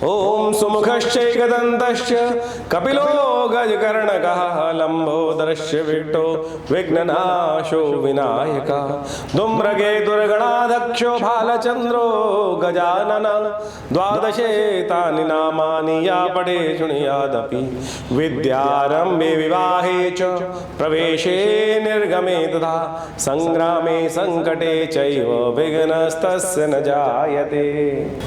ओम सुमुखश्चैकदन्तश्च कपिलो गजकर्णकः लम्बोदरश्च विट्टो विघ्ननाशो विनायकः धूम्रकेतुर्गणाध्यक्षो भालचन्द्रो गजानन द्वादशेतानि नामानि या पठे शृणुयादपि विद्यारम्भे विवाहे च प्रवेशे निर्गमे तथा संग्रामे संकटे चैव विघ्नस्तस्य न जायते।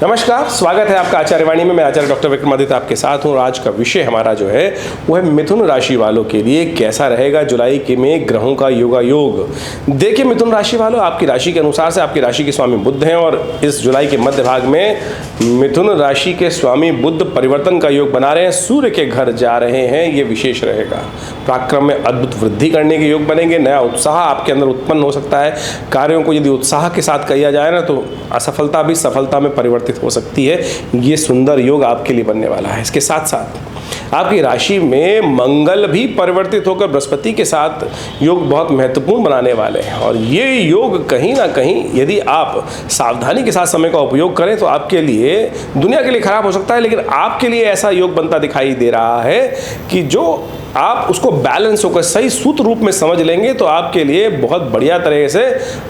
नमस्कार, स्वागत है आपका आचार्य वाणी में। मैं आचार्य डॉक्टर विक्रमादित्य आपके साथ हूँ। आज का विषय हमारा जो है वो है मिथुन राशि वालों के लिए कैसा रहेगा जुलाई के में ग्रहों का योगायोग। देखिए मिथुन राशि वालों, आपकी राशि के अनुसार से आपकी राशि के स्वामी बुध हैं और इस जुलाई के मध्य भाग में मिथुन राशि के स्वामी बुध परिवर्तन का योग बना रहे हैं, सूर्य के घर जा रहे हैं। ये विशेष रहेगा। पराक्रम में अद्भुत वृद्धि करने के योग बनेंगे। नया उत्साह आपके अंदर उत्पन्न हो सकता है। कार्यों को यदि उत्साह के साथ किया जाए ना तो असफलता भी सफलता में परिवर्तित हो सकती है। ये सुंदर योग आपके लिए बनने वाला है। इसके साथ साथ आपकी राशि में मंगल भी परिवर्तित होकर बृहस्पति के साथ योग बहुत महत्वपूर्ण बनाने वाले हैं और ये योग कहीं ना कहीं यदि आप सावधानी के साथ समय का उपयोग करें तो आपके लिए, दुनिया के लिए खराब हो सकता है, लेकिन आपके लिए ऐसा योग बनता दिखाई दे रहा है कि जो आप उसको बैलेंस होकर सही सूत्र रूप में समझ लेंगे तो आपके लिए बहुत बढ़िया तरह से,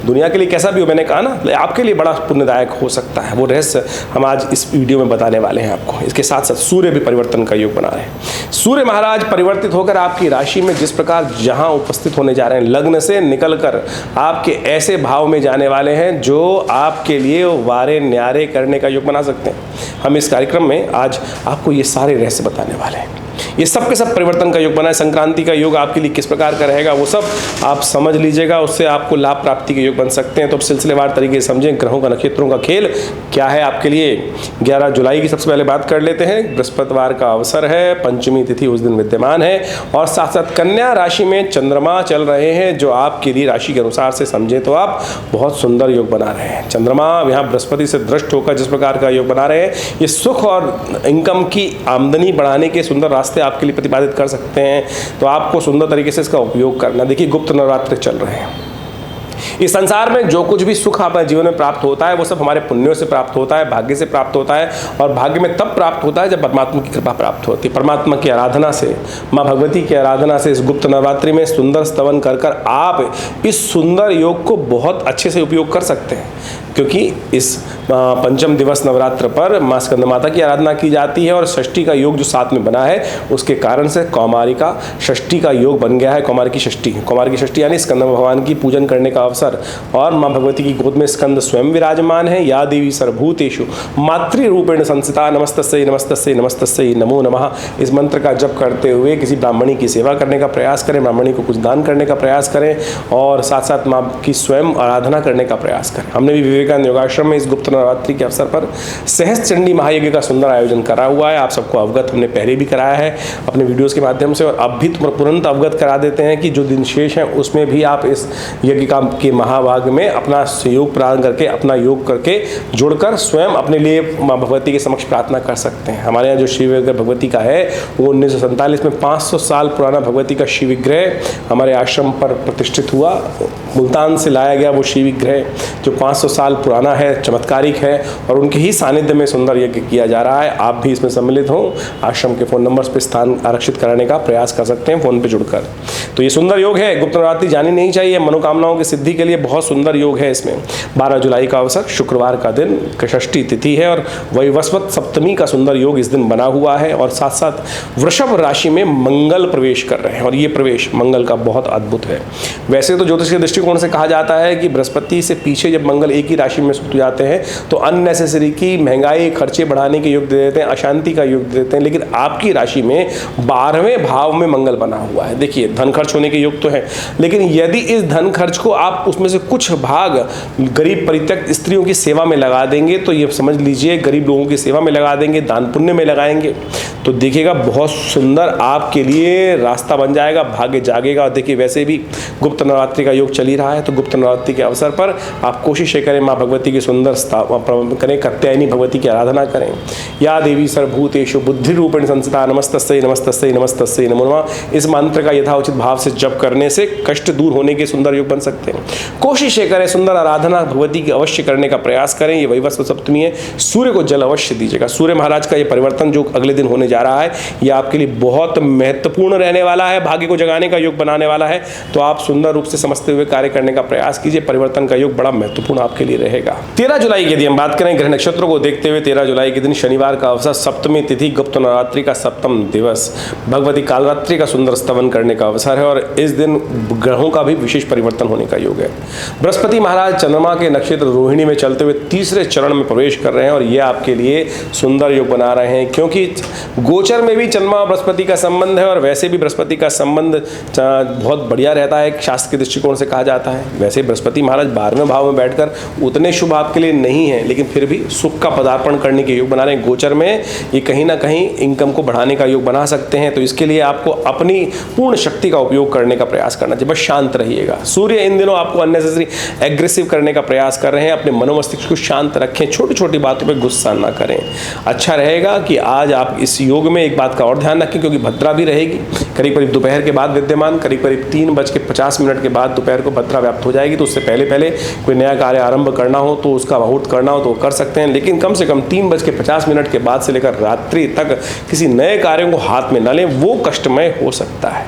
दुनिया के लिए कैसा भी हो, मैंने कहा ना, आपके लिए बड़ा पुण्यदायक हो सकता है। वो रहस्य हम आज इस वीडियो में बताने वाले हैं आपको। इसके साथ साथ सूर्य भी परिवर्तन का योग बना रहे हैं। सूर्य महाराज परिवर्तित होकर आपकी राशि में जिस प्रकार जहां उपस्थित होने जा रहे हैं, लग्न से निकलकर आपके ऐसे भाव में जाने वाले हैं जो आपके लिए वारे न्यारे करने का योग बना सकते हैं। हम इस कार्यक्रम में आज आपको ये सारे रहस्य बताने वाले हैं। ये सब के सब परिवर्तन का योग बना है। संक्रांति का योग आपके लिए किस प्रकार का रहेगा वो सब आप समझ लीजिएगा, उससे आपको लाभ प्राप्ति के योग बन सकते हैं। तो अब सिलसिलेवार तरीके से समझें ग्रहों का, नक्षत्रों का खेल क्या है आपके लिए। 11 जुलाई की सबसे पहले बात कर लेते हैं। बृहस्पतिवार का अवसर है, पंचमी तिथि उस दिन विद्यमान है और साथ साथ कन्या राशि में चंद्रमा चल रहे हैं जो आपके लिए राशि के अनुसार से समझे तो आप बहुत सुंदर योग बना रहे हैं। चंद्रमा यहाँ बृहस्पति से दृष्ट होकर जिस प्रकार का योग बना रहे हैं, ये सुख और इनकम की आमदनी बढ़ाने के सुंदर रास्ते आपके लिए प्रतिपादित कर सकते हैं। तो आपको सुंदर तरीके से इसका उपयोग करना। देखिए गुप्त नवरात्र चल रहे हैं। इस संसार में जो कुछ भी सुख हमारे जीवन में प्राप्त होता है वो सब हमारे पुण्यों से प्राप्त होता है, भाग्य से प्राप्त होता है और भाग्य में तब प्राप्त होता है जब परमात्मा की कृपा प्राप्त होती है। परमात्मा की आराधना से, माँ भगवती की आराधना से इस गुप्त नवरात्रि में सुंदर स्तवन कर कर आप इस सुंदर योग को बहुत अच्छे से उपयोग कर सकते हैं। क्योंकि इस पंचम दिवस नवरात्र पर माँ स्कंद माता की आराधना की जाती है और षष्ठी का योग जो साथ में बना है उसके कारण से कौमारी का षष्ठी का योग बन गया है। कौमार की षष्ठी यानी स्कंद भगवान की पूजन करने का अवसर और माँ भगवती की गोद में स्कंद स्वयं विराजमान है। या देवी सर्वभूतेषु मातृरूपेण संस्थिता नमस्तस्यै नमस्तस्यै नमस्तस्यै नमो नमः। इस मंत्र का जप करते हुए किसी ब्राह्मणी की सेवा करने का प्रयास करें, ब्राह्मणी को कुछ दान करने का प्रयास करें और साथ साथ माँ की स्वयं आराधना करने का प्रयास करें। हमने भी विवेकानंद योगाश्रम में इस गुप्त नवरात्रि के अवसर पर सहस्त्र चंडी महायज्ञ का सुंदर आयोजन करा हुआ है। आप सबको अवगत हमने पहले भी कराया है अपने वीडियोस के माध्यम से और अब भी तुरंत अवगत करा देते हैं कि जो दिन शेष हैं उसमें भी आप इस यज्ञ का के महाभाग में अपना सहयोग प्रदान करके, अपना योग करके जुड़कर स्वयं अपने लिए माँ भगवती के समक्ष प्रार्थना कर सकते हैं। हमारे यहाँ जो शिव विग्रह भगवती का है वो 1947 में 500 साल पुराना भगवती का शिव विग्रह हमारे आश्रम पर प्रतिष्ठित हुआ। मुल्तान से लाया गया वो शिव विग्रह जो 500 साल पुराना है, चमत्कारिक है और उनके ही सानिध्य में सुंदर यज्ञ किया जा रहा है। आप भी इसमें सम्मिलित हों, आश्रम के फ़ोन नंबर्स पर स्थान आरक्षित कराने का प्रयास कर सकते हैं फ़ोन पे जुड़कर। तो ये सुंदर योग है। गुप्त नवरात्रि जानी नहीं चाहिए, मनोकामनाओं की सिद्धि के लिए बहुत सुंदर योग है। इसमें 12 जुलाई का अवसर, शुक्रवार का दिन, षष्ठी तिथि है और वैवस्वत सप्तमी का सुंदर योग इस दिन बना हुआ है और साथ साथ वृषभ राशि में मंगल प्रवेश कर रहे हैं और ये प्रवेश मंगल का बहुत अद्भुत है। वैसे तो ज्योतिष के दृष्टिकोण से कहा जाता है कि बृहस्पति से पीछे जब मंगल एक ही राशि में सुत जाते हैं तो अननेसेसरी की महंगाई, खर्चे बढ़ाने के योग दे देते हैं, अशांति का योग दे देते हैं। लेकिन आपकी राशि में 12वें भाव में मंगल बना हुआ है। देखिए धन खर्च होने के योग तो है, लेकिन यदि इस धन खर्च को आप उसमें से कुछ भाग गरीब परित्यक्त स्त्रियों की सेवा में लगा देंगे तो ये समझ लीजिए गरीब लोगों की सेवा में लगा देंगे, दान पुण्य में लगाएंगे तो देखिएगा बहुत सुंदर आपके लिए रास्ता बन जाएगा, भाग्य जागेगा। और देखिए वैसे भी गुप्त नवरात्रि का योग चल ही रहा है, तो गुप्त नवरात्रि के अवसर पर आप कोशिश करें माँ भगवती की सुंदर करें, कात्यायनी भगवती की आराधना करें। या देवी सर्वभूतेषु बुद्धि रूपेण संस्थिता नमस्तस्यै नमस्तस्यै नमस्तस्यै नमो नमः। इस मंत्र का यथाउचित भाव से जप करने से कष्ट दूर होने के सुंदर योग बन सकते हैं। कोशिश करें सुंदर आराधना भगवती की अवश्य करने का प्रयास करें। ये वैवस्वत सप्तमी है, सूर्य को जल अवश्य दीजिएगा। सूर्य महाराज का ये परिवर्तन जो अगले दिन होने जा रहा है, ये आपके लिए बहुत महत्वपूर्ण रहने वाला है, भाग्य को जगाने का योग बनाने वाला है। तो आप सुंदर रूप से समझते हुए कार्य करने का प्रयास कीजिए, परिवर्तन का योग बड़ा महत्वपूर्ण आपके लिए रहेगा। 13 जुलाई की यदि हम बात करें ग्रह नक्षत्रों को देखते हुए, 13 जुलाई के दिन शनिवार का अवसर, सप्तमी तिथि, गुप्त नवरात्रि का सप्तम दिवस, भगवती कालरात्रि का सुंदर स्तवन करने का अवसर है। और इस दिन ग्रहों का भी विशेष परिवर्तन होने का योग है। बृहस्पति महाराज चंद्रमा के नक्षत्र रोहिणी में चलते हुए तीसरे चरण में प्रवेश कर रहे हैं और ये आपके लिए सुंदर योग बना रहे हैं, क्योंकि गोचर में भी चंद्रमा और बृहस्पति का संबंध है और वैसे भी बृहस्पति का संबंध बहुत बढ़िया रहता है, शास्त्र के दृष्टिकोण से कहा जाता है। वैसे बृहस्पति महाराज 12वें भाव में बैठकर उतने शुभ आपके लिए नहीं है, लेकिन फिर भी सुख का पदार्पण करने के योग बना रहे हैं। गोचर में ये कहीं ना कहीं इनकम को बढ़ाने का योग बना सकते हैं, तो इसके लिए आपको अपनी पूर्ण शक्ति का उपयोग करने का प्रयास करना चाहिए। बस शांत रहिएगा। सूर्य इन दिनों आपको अननेसेसरी एग्रेसिव करने का प्रयास कर रहे हैं, अपने मनोमस्तिष्क को शांत रखें, छोटी छोटी बातों पर गुस्सा ना करें। अच्छा रहेगा कि आज आप इस योग में एक बात का और ध्यान रखें, क्योंकि भद्रा भी रहेगी करीब करीब दोपहर के बाद विद्यमान, करीब करीब 3:50 के बाद दोपहर को भद्रा व्याप्त हो जाएगी। तो उससे पहले पहले कोई नया कार्य आरंभ करना हो तो उसका मुहूर्त करना हो तो कर सकते हैं, लेकिन कम से कम 3:50 के बाद से लेकर रात्रि तक किसी नए कार्यों को हाथ में न लें, वो कष्टमय हो सकता है।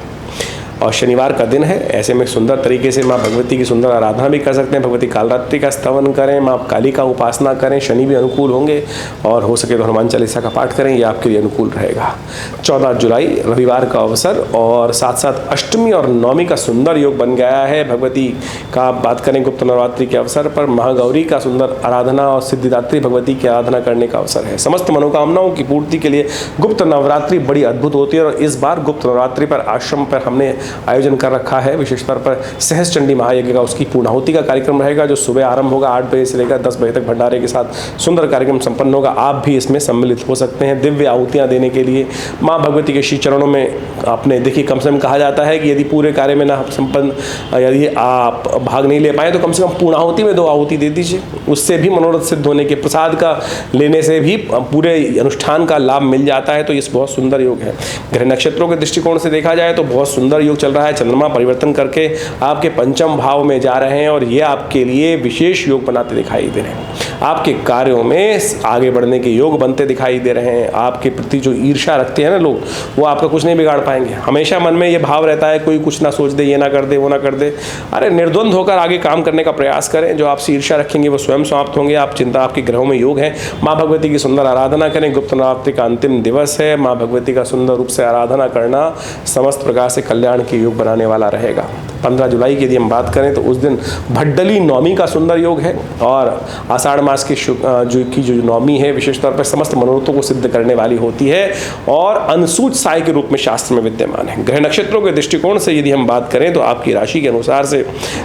और शनिवार का दिन है, ऐसे में सुंदर तरीके से माँ भगवती की सुंदर आराधना भी कर सकते हैं। भगवती कालरात्रि का स्तवन करें, माँ काली का उपासना करें, शनि भी अनुकूल होंगे और हो सके तो हनुमान चालीसा का पाठ करें, ये आपके लिए अनुकूल रहेगा। 14 जुलाई रविवार का अवसर और साथ साथ अष्टमी और नवमी का सुंदर योग बन गया है। भगवती का आप बात करें गुप्त नवरात्रि के अवसर पर महागौरी का सुंदर आराधना और सिद्धिदात्री भगवती की आराधना करने का अवसर है। समस्त मनोकामनाओं की पूर्ति के लिए गुप्त नवरात्रि बड़ी अद्भुत होती है और इस बार गुप्त नवरात्रि पर आश्रम पर हमने आयोजन कर रखा है विशेष तौर पर सहस्त्र चंडी महायज्ञ का, उसकी पूर्णाहुति का कार्यक्रम रहेगा जो सुबह आरंभ होगा 8 बजे से लेकर 10 बजे तक भंडारे के साथ सुंदर कार्यक्रम संपन्न होगा। आप भी इसमें सम्मिलित हो सकते हैं। दिव्य आहुतियां देने के लिए माँ भगवती के श्री चरणों में आपने देखिए, कम से कम कहा जाता है कि यदि पूरे कार्य में ना संपन्न यदि आप भाग नहीं ले पाए तो कम से कम पूर्णाहुति में 2 आहुति दे दीजिए, उससे भी मनोरथ सिद्ध होने के, प्रसाद का लेने से भी पूरे अनुष्ठान का लाभ मिल जाता है। तो ये बहुत सुंदर योग है। ग्रह नक्षत्रों के दृष्टिकोण से देखा जाए तो बहुत सुंदर योग चल रहा है। चंद्रमा परिवर्तन करके आपके पंचम भाव में जा रहे हैं और ये आपके लिए विशेष योग बनाते दिखाई दे रहे हैं। आपके कार्यों में आगे बढ़ने के योग बनते दिखाई दे रहे हैं। आपके प्रति जो ईर्ष्या रखते हैं ना लोग, वो आपका कुछ नहीं बिगाड़ पाएंगे। हमेशा मन में ये भाव रहता है कोई कुछ ना सोच दे, ये ना कर दे, वो ना कर दे। अरे निर्द्वंद होकर आगे काम करने का प्रयास करें। जो आपसे ईर्ष्या रखेंगे वो स्वयं समाप्त होंगे। आप चिंता, आपके ग्रहों में योग है। माँ भगवती की सुंदर आराधना करें। गुप्त नवरात्रि का अंतिम दिवस है। माँ भगवती का सुंदर रूप से आराधना करना समस्त प्रकार से कल्याण के योग बनाने वाला रहेगा। 15 जुलाई की यदि हम बात करें तो उस दिन भड्डली नवमी का सुंदर योग है और आषाढ़ मास की जो नवमी है विशेष तौर पर समस्त मनोरथों को सिद्ध करने वाली होती है और अनुसूच साय के रूप में शास्त्र में विद्यमान है। ग्रह नक्षत्रों के दृष्टिकोण से यदि हम बात करें तो आपकी राशि के अनुसार से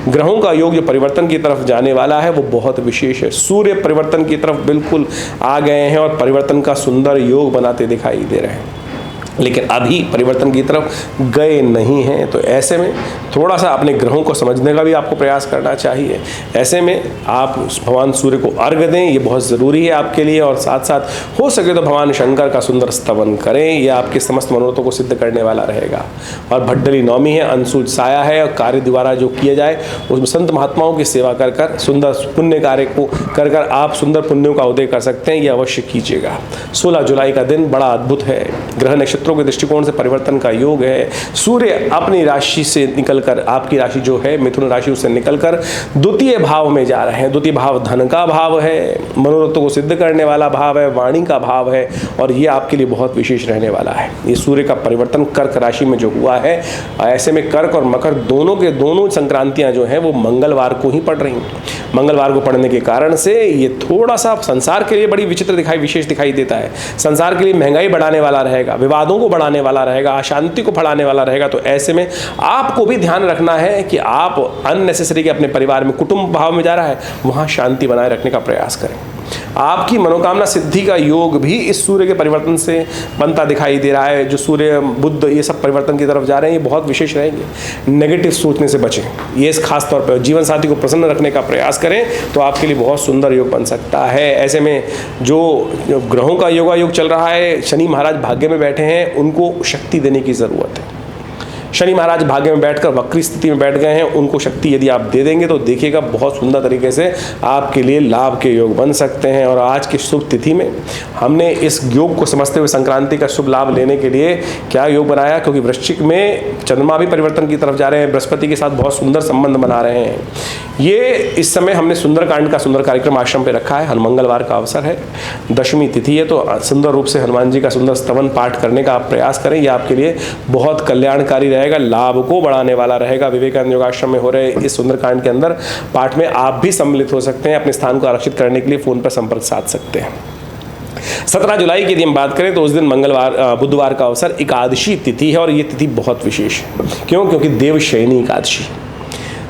ग्रहों का योग जो परिवर्तन की तरफ जाने वाला है वो बहुत विशेष है। सूर्य परिवर्तन की तरफ बिल्कुल आ गए हैं और परिवर्तन का सुंदर योग बनाते दिखाई दे रहे हैं, लेकिन अभी परिवर्तन की तरफ गए नहीं हैं। तो ऐसे में थोड़ा सा अपने ग्रहों को समझने का भी आपको प्रयास करना चाहिए। ऐसे में आप भगवान सूर्य को अर्घ्य दें, ये बहुत ज़रूरी है आपके लिए। और साथ साथ हो सके तो भगवान शंकर का सुंदर स्तवन करें, ये आपके समस्त मनोरथों को सिद्ध करने वाला रहेगा। और भड्डली नवमी है, अंशुज साया है और कार्य द्वारा जो किया जाए उसमें संत महात्माओं की सेवा कर कर सुंदर पुण्य कार्य को कर कर आप सुंदर पुण्यों का उदय कर सकते हैं, ये अवश्य कीजिएगा। 16 जुलाई का दिन बड़ा अद्भुत है। ग्रह नक्षत्रों के दृष्टिकोण से परिवर्तन का योग है। सूर्य अपनी राशि से निकलकर, आपकी राशि जो है मिथुन राशि, उससे निकलकर द्वितीय भाव में जा रहे हैं। द्वितीय भाव धन का भाव है, मनोरथों को सिद्ध करने वाला भाव है, वाणी का भाव है और ये आपके लिए बहुत विशेष रहने वाला है। ये सूर्य का परिवर्तन कर्क राशि में जो हुआ है, ऐसे में कर्क और मकर दोनों के दोनों संक्रांतियां जो हैं वो मंगलवार को ही पड़ रही हैं। मंगलवार को पड़ने के कारण से ये थोड़ा सा संसार के लिए बड़ी विचित्र विशेष दिखाई देता है। संसार के लिए महंगाई बढ़ाने वाला रहेगा, विवादों को बढ़ाने वाला रहेगा, अशांति को फैलाने वाला रहेगा। तो ऐसे में आपको भी ध्यान रखना है कि आप अननेसेसरी के अपने परिवार में कुटुंब भाव में जा रहा है, वहां शांति बनाए रखने का प्रयास करें। आपकी मनोकामना सिद्धि का योग भी इस सूर्य के परिवर्तन से बनता दिखाई दे रहा है। जो सूर्य बुध ये सब परिवर्तन की तरफ जा रहे हैं, ये बहुत विशेष रहेंगे। नेगेटिव सोचने से बचें, ये इस खास तौर पर जीवन साथी को प्रसन्न रखने का प्रयास करें तो आपके लिए बहुत सुंदर योग बन सकता है। ऐसे में जो ग्रहों का योगा योग चल रहा है, शनि महाराज भाग्य में बैठे हैं, उनको शक्ति देने की ज़रूरत है। शनि महाराज भाग्य में बैठकर वक्री स्थिति में बैठ गए हैं, उनको शक्ति यदि आप दे देंगे तो देखिएगा बहुत सुंदर तरीके से आपके लिए लाभ के योग बन सकते हैं। और आज की शुभ तिथि में हमने इस योग को समझते हुए संक्रांति का शुभ लाभ लेने के लिए क्या योग बनाया, क्योंकि वृश्चिक में चंद्रमा भी परिवर्तन की तरफ जा रहे हैं, बृहस्पति के साथ बहुत सुंदर संबंध बना रहे हैं। ये इस समय हमने सुंदरकांड का सुंदर कार्यक्रम आश्रम पे रखा है। मंगलवार का अवसर है, दशमी तिथि है, तो सुंदर रूप से हनुमान जी का सुंदर स्तवन पाठ करने का आप प्रयास करें। ये आपके लिए बहुत कल्याणकारी रहेगा, लाभ को बढ़ाने वाला रहेगा। विवेकानंद योगाश्रम में हो रहे इस सुंदरकांड के अंदर पाठ में आप भी सम्मिलित हो सकते हैं। अपने स्थान को आरक्षित करने के लिए फोन पर संपर्क साध सकते हैं। 17 जुलाई की यदि हम बात करें तो उस दिन बुधवार का अवसर एकादशी तिथि है और ये तिथि बहुत विशेष है। क्यों? क्योंकि देवशयनी एकादशी,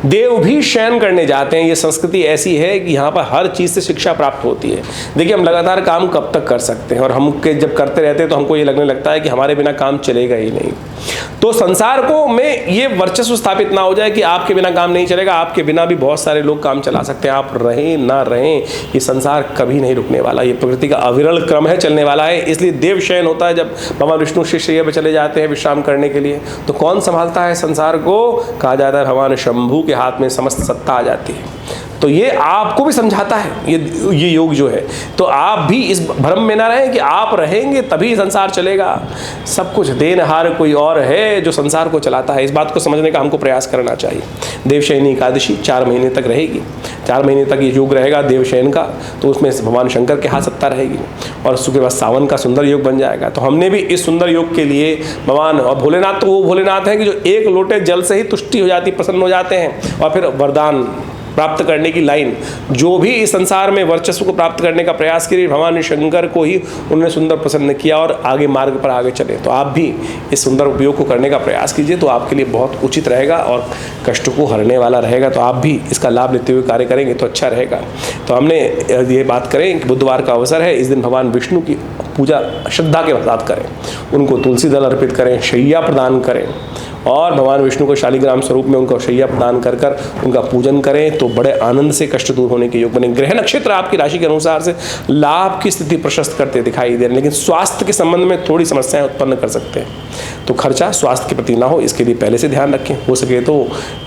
देव भी शयन करने जाते हैं। ये संस्कृति ऐसी है कि यहाँ पर हर चीज़ से शिक्षा प्राप्त होती है। देखिए, हम लगातार काम कब तक कर सकते हैं, और हम जब करते रहते हैं तो हमको ये लगने लगता है कि हमारे बिना काम चलेगा ही नहीं। तो संसार को में ये वर्चस्व स्थापित ना हो जाए कि आपके बिना काम नहीं चलेगा। आपके बिना भी बहुत सारे लोग काम चला सकते हैं। आप रहें ना रहें, ये संसार कभी नहीं रुकने वाला। ये प्रकृति का अविरल क्रम है, चलने वाला है। इसलिए देव शयन होता है जब भगवान विष्णु शिष्य पे चले जाते हैं विश्राम करने के लिए। तो कौन संभालता है संसार को? कहा जाता है भगवान शंभू के हाथ में समस्त सत्ता आ जाती है। तो ये आपको भी समझाता है ये योग जो है। तो आप भी इस भ्रम में ना रहें कि आप रहेंगे तभी संसार चलेगा। सब कुछ देनहार कोई और है जो संसार को चलाता है। इस बात को समझने का हमको प्रयास करना चाहिए। देवशयनी एकादशी 4 महीने तक रहेगी। 4 महीने तक ये योग रहेगा देवशयन का, तो उसमें भगवान शंकर के हाथ सत्ता रहेगी। और उसके बाद सावन का सुंदर योग बन जाएगा। तो हमने भी इस सुंदर योग के लिए भगवान और भोलेनाथ, तो वो भोलेनाथ हैं कि जो एक लोटे जल से ही तुष्टि हो जाती, प्रसन्न हो जाते हैं। और फिर वरदान प्राप्त करने की लाइन, जो भी इस संसार में वर्चस्व को प्राप्त करने का प्रयास करिए, भगवान शंकर को ही उन्होंने सुंदर प्रसन्न किया और आगे मार्ग पर आगे चले। तो आप भी इस सुंदर उपयोग को करने का प्रयास कीजिए, तो आपके लिए बहुत उचित रहेगा और कष्ट को हरने वाला रहेगा। तो आप भी इसका लाभ लेते हुए कार्य करेंगे तो अच्छा रहेगा। तो हमने ये बात करें कि बुधवार का अवसर है, इस दिन भगवान विष्णु की पूजा श्रद्धा के साथ करें। उनको तुलसी दल अर्पित करें, शैया प्रदान करें और भगवान विष्णु को शालिग्राम स्वरूप में उनको शैया प्रदान कर कर उनका पूजन करें, तो बड़े आनंद से कष्ट दूर होने के योग बने। ग्रह नक्षत्र आपकी राशि के अनुसार से लाभ की स्थिति प्रशस्त करते दिखाई दे रहे हैं, लेकिन स्वास्थ्य के संबंध में थोड़ी समस्याएं उत्पन्न कर सकते हैं। तो खर्चा स्वास्थ्य के प्रति ना हो, इसके लिए पहले से ध्यान रखें। हो सके तो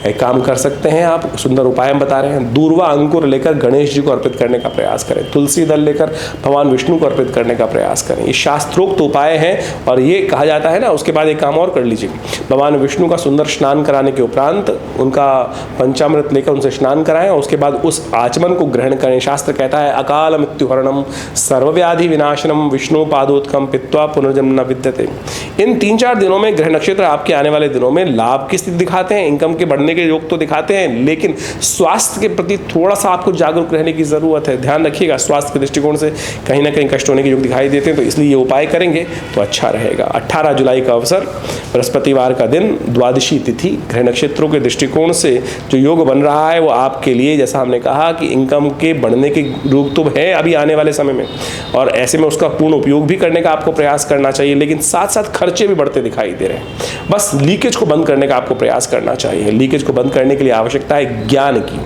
एक काम कर सकते हैं आप, सुंदर उपाय हम बता रहे हैं। दूर्वा अंकुर लेकर गणेश जी को अर्पित करने का प्रयास करें। तुलसी दल लेकर भगवान विष्णु को अर्पित करने का प्रयास करें। ये शास्त्रोक्त उपाय हैं और ये कहा जाता है ना, उसके बाद एक काम और कर लीजिए। भगवान विष्णु का सुंदर स्नान कराने के उपरांत उनका पंचामृत लेकर उनसे स्नान कराएं और उसके बाद उस आचमन को ग्रहण करें। शास्त्र कहता है अकाल मृत्युहरणम सर्वव्याधि विनाशनम विष्णु पादोत्कम पित्वा पुनर्जन्म न विद्यते। इन 3-4 दिनों में ग्रह नक्षत्र आपके आने वाले दिनों में लाभ की स्थिति दिखाते हैं, इनकम के बढ़ने के योग तो दिखाते हैं, लेकिन स्वास्थ्य के प्रति थोड़ा सा आपको जागरूक रहने की जरूरत है। ध्यान रखिएगा, स्वास्थ्य के दृष्टिकोण से कहीं ना कहीं कष्ट होने के योग दिखाई देते हैं, तो इसलिए ये उपाय करेंगे तो अच्छा रहेगा। 18 जुलाई का अवसर, बृहस्पतिवार का दिन, द्वादशी तिथि, ग्रह नक्षत्रों के दृष्टिकोण से जो योग बन रहा है वो आपके लिए, जैसा हमने कहा कि इनकम के बढ़ने के योग तो है अभी आने वाले समय में, और ऐसे में उसका पूर्ण उपयोग भी करने का आपको प्रयास करना चाहिए, लेकिन साथ साथ खर्चे भी बढ़ते दिखाई दे रहे हैं। बस लीकेज को बंद करने का आपको प्रयास करना चाहिए। लीकेज को बंद करने के लिए आवश्यकता है ज्ञान की,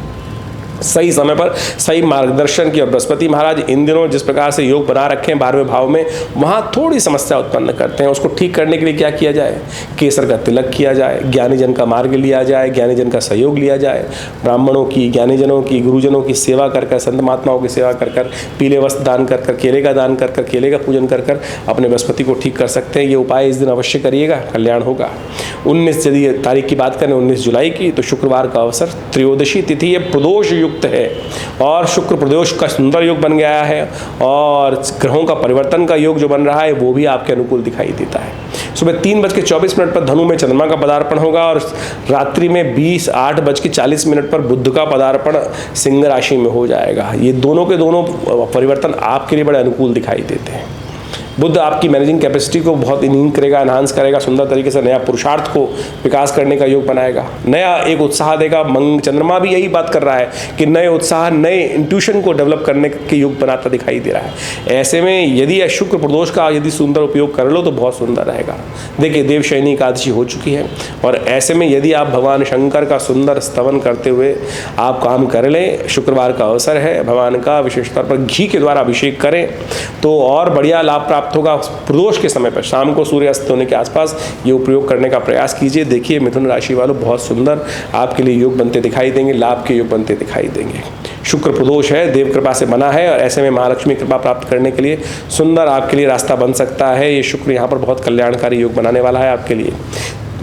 सही समय पर सही मार्गदर्शन की। और बृहस्पति महाराज इन दिनों जिस प्रकार से योग बना रखे हैं 12वें भाव में, वहाँ थोड़ी समस्या उत्पन्न करते हैं। उसको ठीक करने के लिए क्या किया जाए? केसर का तिलक किया जाए, ज्ञानीजन का मार्ग लिया जाए, ज्ञानीजन का सहयोग लिया जाए, ब्राह्मणों की, ज्ञानीजनों की, गुरुजनों की सेवा कर कर, संत महात्माओं की सेवा कर कर, पीले वस्त्र दान कर कर, केले का दान कर कर, केले का पूजन कर कर अपने बृहस्पति को ठीक कर सकते हैं। ये उपाय इस दिन अवश्य करिएगा, कल्याण होगा। 19 यदि तारीख की बात करें 19 जुलाई की, तो शुक्रवार का अवसर, त्रयोदशी तिथि, ये प्रदोष युक्त है और शुक्र प्रदोष का सुंदर योग बन गया है और ग्रहों का परिवर्तन का योग जो बन रहा है वो भी आपके अनुकूल दिखाई देता है। सुबह 3:24 पर धनु में चंद्रमा का पदार्पण होगा और रात्रि में 8:40 पर बुध का पदार्पण सिंह राशि में हो जाएगा। ये दोनों के दोनों परिवर्तन आपके लिए बड़े अनुकूल दिखाई देते हैं। बुध आपकी मैनेजिंग कैपेसिटी को बहुत इनहींस करेगा, एनहांस करेगा, सुंदर तरीके से नया पुरुषार्थ को विकास करने का योग बनाएगा, नया एक उत्साह देगा। चंद्रमा भी यही बात कर रहा है कि नए उत्साह, नए इंट्यूशन को डेवलप करने के योग बनाता दिखाई दे रहा है। ऐसे में यदि शुक्र प्रदोष का यदि सुंदर उपयोग कर लो तो बहुत सुंदर रहेगा। देखिए देवशयनी एकादशी हो चुकी है और ऐसे में यदि आप भगवान शंकर का सुंदर स्तवन करते हुए आप काम कर लें, शुक्रवार का अवसर है, भगवान का विशेष तौर पर घी के द्वारा अभिषेक करें तो और बढ़िया लाभ प्राप्त होगा। प्रदोष के समय पर शाम को सूर्य अस्त होने के आसपास ये उपयोग करने का प्रयास कीजिए। देखिए मिथुन राशि वालों बहुत सुंदर आपके लिए योग बनते दिखाई देंगे, लाभ के योग बनते दिखाई देंगे। शुक्र प्रदोष है, देव कृपा से बना है और ऐसे में महालक्ष्मी कृपा प्राप्त करने के लिए सुंदर आपके लिए रास्ता बन सकता है। ये शुक्र यहाँ पर बहुत कल्याणकारी योग बनाने वाला है आपके लिए।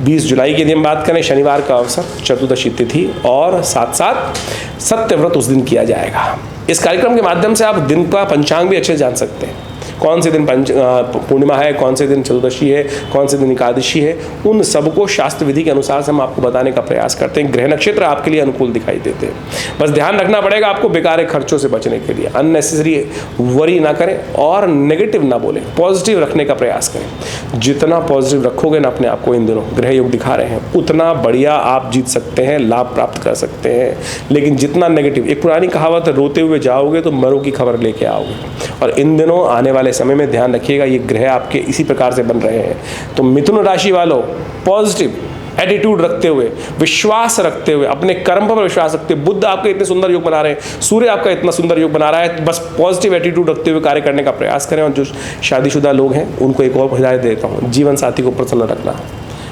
20 जुलाई के दिन बात करें, शनिवार का अवसर, चतुर्दशी तिथि और साथ साथ सत्यव्रत उस दिन किया जाएगा। इस कार्यक्रम के माध्यम से आप दिन का पंचांग भी अच्छे से जान सकते हैं, कौन से दिन पूर्णिमा है, कौन से दिन चतुर्दशी है, कौन से दिन एकादशी है, उन सबको शास्त्र विधि के अनुसार से हम आपको बताने का प्रयास करते हैं। ग्रह नक्षत्र आपके लिए अनुकूल दिखाई देते हैं। बस ध्यान रखना पड़ेगा आपको बेकार खर्चों से बचने के लिए। अननेसेसरी वरी ना करें और नेगेटिव ना बोलें, पॉजिटिव रखने का प्रयास करें। जितना पॉजिटिव रखोगे ना अपने आप को, इन दिनों ग्रह योग दिखा रहे हैं, उतना बढ़िया आप जीत सकते हैं, लाभ प्राप्त कर सकते हैं। लेकिन जितना नेगेटिव, एक पुरानी कहावत है, रोते हुए जाओगे तो मरो की खबर लेके आओगे। और इन दिनों आने वाले समय में ध्यान रखिएगा ये ग्रह आपके इसी प्रकार से बन रहे हैं। तो मिथुन राशि वालों पॉजिटिव एटीट्यूड रखते हुए, विश्वास रखते हुए, अपने कर्म पर विश्वास रखते हुए, बुध आपके इतने सुंदर योग बना रहे हैं, सूर्य आपका इतना सुंदर योग बना रहा है, बस पॉजिटिव एटीट्यूड रखते हुए कार्य करने का प्रयास करें। और जो शादीशुदा लोग हैं उनको एक और हिदायत देता हूँ, जीवन साथी को प्रसन्न रखना,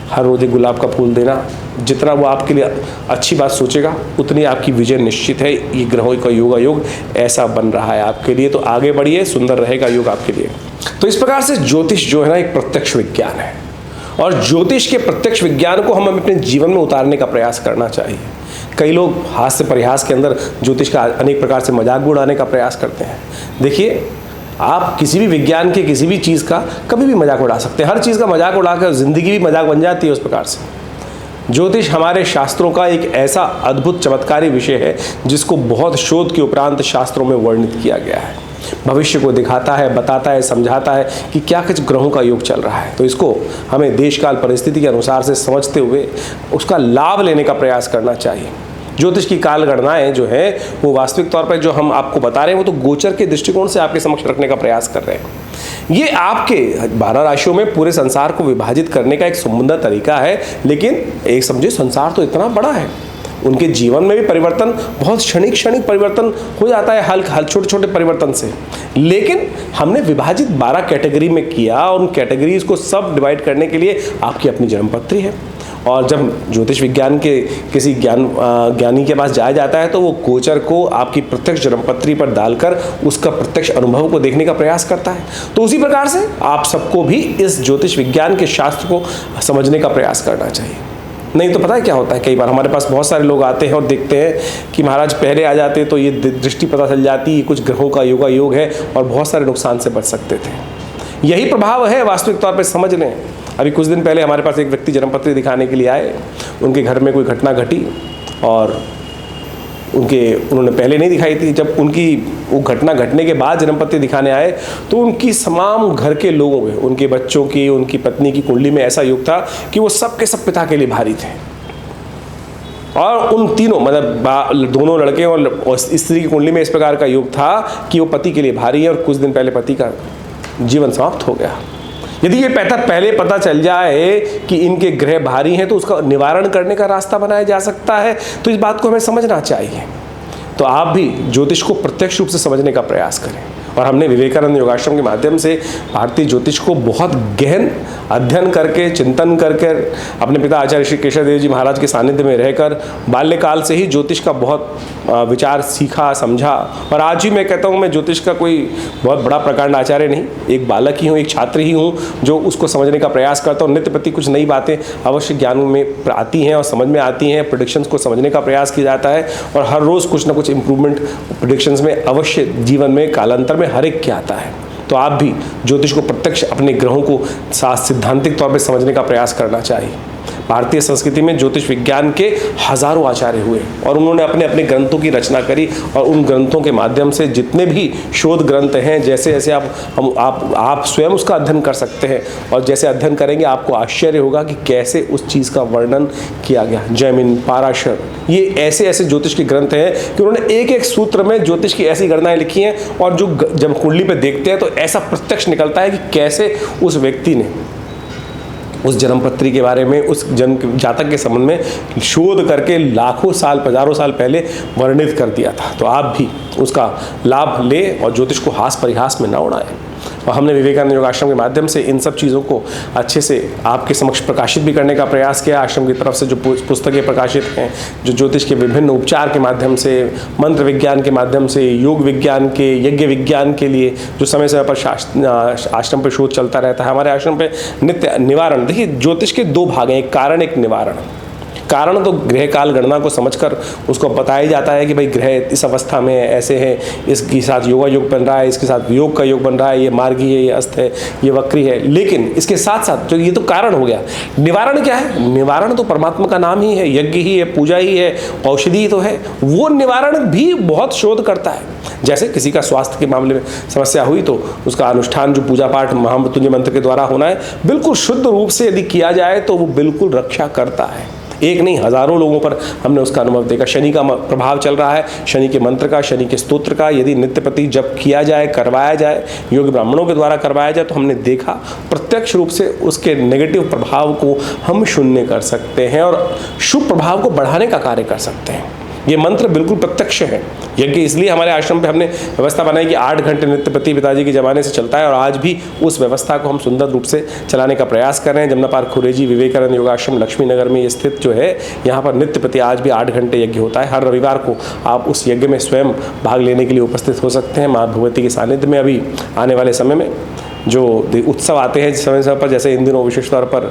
हर रोज एक गुलाब का फूल देना। जितना वो आपके लिए अच्छी बात सोचेगा उतनी आपकी विजय निश्चित है। ये ग्रहों का योग ऐसा बन रहा है आपके लिए, तो आगे बढ़िए, सुंदर रहेगा योग आपके लिए। तो इस प्रकार से ज्योतिष जो है ना एक प्रत्यक्ष विज्ञान है और ज्योतिष के प्रत्यक्ष विज्ञान को हम अपने जीवन में उतारने का प्रयास करना चाहिए। कई लोग हास्य परिहास के अंदर ज्योतिष का अनेक प्रकार से मजाक भी उड़ाने का प्रयास करते हैं। देखिए आप किसी भी विज्ञान के किसी भी चीज़ का कभी भी मजाक उड़ा सकते हैं, हर चीज़ का मजाक उड़ाकर ज़िंदगी भी मजाक बन जाती है उस प्रकार से। ज्योतिष हमारे शास्त्रों का एक ऐसा अद्भुत चमत्कारी विषय है जिसको बहुत शोध के उपरांत शास्त्रों में वर्णित किया गया है। भविष्य को दिखाता है, बताता है, समझाता है कि क्या कुछ ग्रहों का योग चल रहा है। तो इसको हमें देश काल परिस्थिति के अनुसार से समझते हुए उसका लाभ लेने का प्रयास करना चाहिए। ज्योतिष की काल गणनाएं जो है वो वास्तविक तौर पर जो हम आपको बता रहे हैं वो तो गोचर के दृष्टिकोण से आपके समक्ष रखने का प्रयास कर रहे हैं। ये आपके 12 राशियों में पूरे संसार को विभाजित करने का एक सुंदर तरीका है। लेकिन एक समझिए संसार तो इतना बड़ा है, उनके जीवन में भी परिवर्तन बहुत क्षणिक परिवर्तन हो जाता है, हल छोटे छोटे परिवर्तन से। लेकिन हमने विभाजित 12 कैटेगरी में किया और उन कैटेगरीज को सब डिवाइड करने के लिए आपकी अपनी जन्मपत्री है। और जब ज्योतिष विज्ञान के किसी ज्ञानी के पास जाया जाता है तो वो गोचर को आपकी प्रत्यक्ष जन्मपत्री पर डालकर उसका प्रत्यक्ष अनुभव को देखने का प्रयास करता है। तो उसी प्रकार से आप सबको भी इस ज्योतिष विज्ञान के शास्त्र को समझने का प्रयास करना चाहिए। नहीं तो पता है क्या होता है, कई बार हमारे पास बहुत सारे लोग आते हैं और देखते हैं कि महाराज पहले आ जाते तो ये दृष्टि पता चल जाती, कुछ ग्रहों का योग है और बहुत सारे नुकसान से बच सकते थे। यही प्रभाव है वास्तविक तौर पर, समझ लें। अभी कुछ दिन पहले हमारे पास एक व्यक्ति जन्मपत्री दिखाने के लिए आए, उनके घर में कोई घटना घटी और उन्होंने पहले नहीं दिखाई थी। जब उनकी वो घटना घटने के बाद जन्मपत्री दिखाने आए तो उनकी तमाम घर के लोगों में, उनके बच्चों की, उनकी पत्नी की कुंडली में ऐसा योग था कि वो सब के सब पिता के लिए भारी थे। और उन तीनों मतलब दोनों लड़के और स्त्री की कुंडली में इस प्रकार का योग था कि वो पति के लिए भारी है और कुछ दिन पहले पति का जीवन समाप्त हो गया। यदि ये पहले पता चल जाए कि इनके ग्रह भारी हैं तो उसका निवारण करने का रास्ता बनाया जा सकता है। तो इस बात को हमें समझना चाहिए। तो आप भी ज्योतिष को प्रत्यक्ष रूप से समझने का प्रयास करें। और हमने विवेकानंद योगाश्रम के माध्यम से भारतीय ज्योतिष को बहुत गहन अध्ययन करके, चिंतन करके, अपने पिता आचार्य श्री केशव देव जी महाराज के सानिध्य में रहकर बाल्यकाल से ही ज्योतिष का बहुत विचार सीखा, समझा। और आज ही मैं कहता हूँ मैं ज्योतिष का कोई बहुत बड़ा प्रकांड आचार्य नहीं, एक बालक ही हूँ, एक छात्र ही हूँ जो उसको समझने का प्रयास करता हूँ। नित्य प्रति कुछ नई बातें अवश्य ज्ञान में आती हैं और समझ में आती हैं। प्रेडिक्शंस को समझने का प्रयास किया जाता है और हर रोज़ कुछ ना कुछ इंप्रूवमेंट प्रेडिक्शंस में अवश्य जीवन में कालांतर में हर एक क्या आता है। तो आप भी ज्योतिष को प्रत्यक्ष अपने ग्रहों को सिद्धांतिक तौर पर समझने का प्रयास करना चाहिए। भारतीय संस्कृति में ज्योतिष विज्ञान के हजारों आचार्य हुए और उन्होंने अपने अपने ग्रंथों की रचना करी और उन ग्रंथों के माध्यम से जितने भी शोध ग्रंथ हैं, जैसे जैसे आप स्वयं उसका अध्ययन कर सकते हैं और जैसे अध्ययन करेंगे आपको आश्चर्य होगा कि कैसे उस चीज़ का वर्णन किया गया। जैमिन, पाराशर, ये ऐसे ऐसे ज्योतिष के ग्रंथ हैं कि उन्होंने एक एक सूत्र में ज्योतिष की ऐसी गणनाएं लिखी हैं और जो जब कुंडली पे देखते हैं तो ऐसा प्रत्यक्ष निकलता है कि कैसे उस व्यक्ति ने उस जन्म पत्री के बारे में, उस जन्म जातक के संबंध में शोध करके लाखों साल, हजारों साल पहले वर्णित कर दिया था। तो आप भी उसका लाभ लें और ज्योतिष को हास परिहास में न उड़ाएं। और हमने विवेकानंद योग आश्रम के माध्यम से इन सब चीज़ों को अच्छे से आपके समक्ष प्रकाशित भी करने का प्रयास किया। आश्रम की तरफ से जो पुस्तकें प्रकाशित हैं, जो ज्योतिष के विभिन्न उपचार के माध्यम से, मंत्र विज्ञान के माध्यम से, योग विज्ञान के, यज्ञ विज्ञान के लिए जो समय समय पर आश्रम पर शोध चलता रहता है। हमारे आश्रम पे नित्य निवारण, देखिए ज्योतिष के दो भाग हैं, एक कारण एक निवारण। कारण तो ग्रह काल गणना को समझकर उसको बताया जाता है कि भाई ग्रह इस अवस्था में ऐसे हैं, इसके साथ योगा योग बन रहा है, इसके साथ योग का योग बन रहा है, ये मार्गी है, ये अस्त है, ये वक्री है। लेकिन इसके साथ साथ जो ये तो कारण हो गया, निवारण क्या है? निवारण तो परमात्मा का नाम ही है, यज्ञ ही है, पूजा ही है, औषधि ही तो है। वो निवारण भी बहुत शोध करता है। जैसे किसी का स्वास्थ्य के मामले में समस्या हुई तो उसका अनुष्ठान जो पूजा पाठ महामृत्युंजय मंत्र के द्वारा होना है, बिल्कुल शुद्ध रूप से यदि किया जाए तो वो बिल्कुल रक्षा करता है। एक नहीं, हजारों लोगों पर हमने उसका अनुभव देखा। शनि का प्रभाव चल रहा है, शनि के मंत्र का, शनि के स्तोत्र का यदि नित्य प्रति जप किया जाए, करवाया जाए, योगी ब्राह्मणों के द्वारा करवाया जाए, तो हमने देखा प्रत्यक्ष रूप से उसके नेगेटिव प्रभाव को हम शून्य कर सकते हैं और शुभ प्रभाव को बढ़ाने का कार्य कर सकते हैं। ये मंत्र बिल्कुल प्रत्यक्ष है। यज्ञ इसलिए हमारे आश्रम पे हमने व्यवस्था बनाई कि 8 घंटे नित्य प्रति पिताजी के ज़माने से चलता है और आज भी उस व्यवस्था को हम सुंदर रूप से चलाने का प्रयास कर रहे हैं। जमुना पार्क खुरेजी विवेकानंद योगाश्रम लक्ष्मी नगर में ये स्थित जो है, यहाँ पर नित्य प्रति आज भी 8 घंटे यज्ञ होता है। हर रविवार को आप उस यज्ञ में स्वयं भाग लेने के लिए उपस्थित हो सकते हैं। माँ भगवती के सानिध्य में अभी आने वाले समय में जो उत्सव आते हैं समय समय पर, जैसे इन दिनों विशेष तौर पर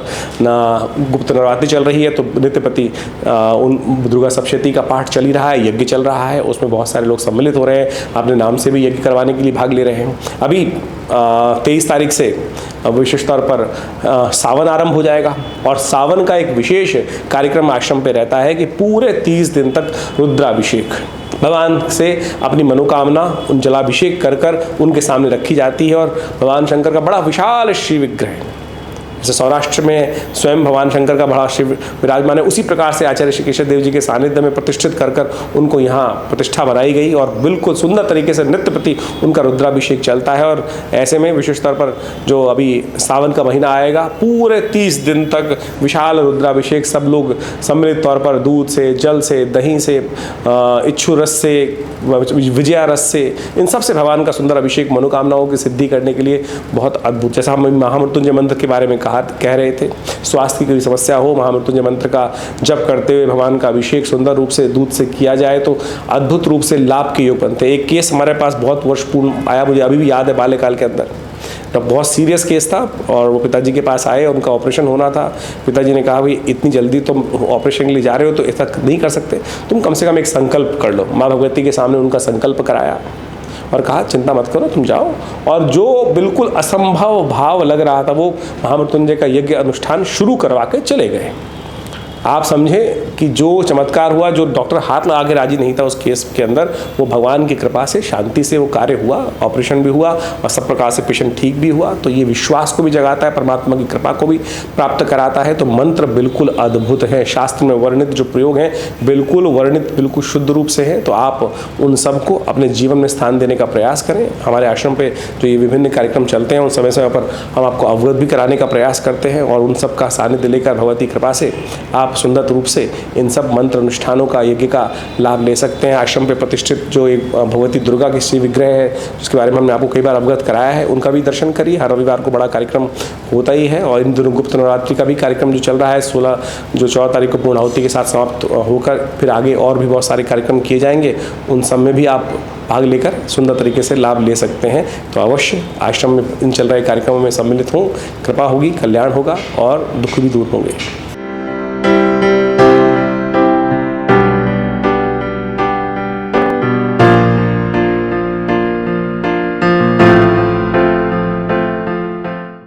गुप्त नवरात्रि चल रही है तो नित्य प्रति उन दुर्गा सप्तशती का पाठ चल ही रहा है, यज्ञ चल रहा है, उसमें बहुत सारे लोग सम्मिलित हो रहे हैं, अपने नाम से भी यज्ञ करवाने के लिए भाग ले रहे हैं। अभी 23 तारीख से विशेष तौर पर सावन आरंभ हो जाएगा और सावन का एक विशेष कार्यक्रम आश्रम पे रहता है कि पूरे 30 दिन तक रुद्राभिषेक भगवान से अपनी मनोकामना उन जलाभिषेक कर कर उनके सामने रखी जाती है और भगवान शंकर का बड़ा विशाल श्री विग्रह, जैसे सौराष्ट्र में स्वयं भगवान शंकर का बड़ा शिव विराजमान है, उसी प्रकार से आचार्य श्री केशव देव जी के सानिध्य में प्रतिष्ठित कर कर उनको यहाँ प्रतिष्ठा बनाई गई और बिल्कुल सुंदर तरीके से नित्य प्रति उनका रुद्राभिषेक चलता है। और ऐसे में विशेष तौर पर जो अभी सावन का महीना आएगा, पूरे 30 दिन तक विशाल रुद्राभिषेक सब लोग सम्मिलित तौर पर दूध से, जल से, दही से, इच्छु रस से, विजया रस से, इन सब से भगवान का सुंदर अभिषेक मनोकामनाओं की सिद्धि करने के लिए बहुत अद्भुत। जैसा हम महामृत्युंजय मंत्र के बारे में कह रहे थे, स्वास्थ्य की कोई समस्या हो, महामृत्युंजय मंत्र का जप करते हुए भगवान का अभिषेक सुंदर रूप से दूध से किया जाए तो अद्भुत रूप से लाभ के योग बनते हैं। एक केस हमारे पास बहुत वर्ष पूर्व आया, मुझे अभी भी याद है, बाल्यकाल के अंदर तब बहुत सीरियस केस था और वो पिताजी के पास आए, उनका ऑपरेशन होना था। पिताजी ने कहा भाई इतनी जल्दी तुम ऑपरेशन के लिए जा रहे हो तो ऐसा नहीं कर सकते, तुम कम से कम एक संकल्प कर लो। माँ भगवती के सामने उनका संकल्प कराया और कहा चिंता मत करो, तुम जाओ। और जो बिल्कुल असंभव भाव लग रहा था वो महामृत्युंजय का यज्ञ अनुष्ठान शुरू करवा के चले गए। आप समझें कि जो चमत्कार हुआ, जो डॉक्टर हाथ लगा के राजी नहीं था उस केस के अंदर, वो भगवान की कृपा से शांति से वो कार्य हुआ, ऑपरेशन भी हुआ और सब प्रकार से पेशेंट ठीक भी हुआ। तो ये विश्वास को भी जगाता है, परमात्मा की कृपा को भी प्राप्त कराता है। तो मंत्र बिल्कुल अद्भुत है, शास्त्र में वर्णित जो प्रयोग हैं बिल्कुल वर्णित, बिल्कुल शुद्ध रूप से है। तो आप उन सबको अपने जीवन में स्थान देने का प्रयास करें। हमारे आश्रम पे जो ये विभिन्न कार्यक्रम चलते हैं उन समय समय पर हम आपको अवगत भी कराने का प्रयास करते हैं और उन सब का सानिध्य लेकर भगवती कृपा से आप सुंदर रूप से इन सब मंत्र अनुष्ठानों का, यज्ञ का लाभ ले सकते हैं। आश्रम पे प्रतिष्ठित जो एक भगवती दुर्गा की श्री विग्रह है जिसके बारे में हमने आपको कई बार अवगत कराया है, उनका भी दर्शन करिए। हर रविवार को बड़ा कार्यक्रम होता ही है और इन दिनों गुप्त नवरात्रि का भी कार्यक्रम जो चल रहा है 14 तारीख को पूर्णाहुति के साथ समाप्त होकर फिर आगे और भी बहुत सारे कार्यक्रम किए जाएंगे, उन सब में भी आप भाग लेकर सुंदर तरीके से लाभ ले सकते हैं। तो अवश्य आश्रम में इन चल रहे कार्यक्रमों में सम्मिलित हों, कृपा होगी, कल्याण होगा और दुख भी दूर होंगे।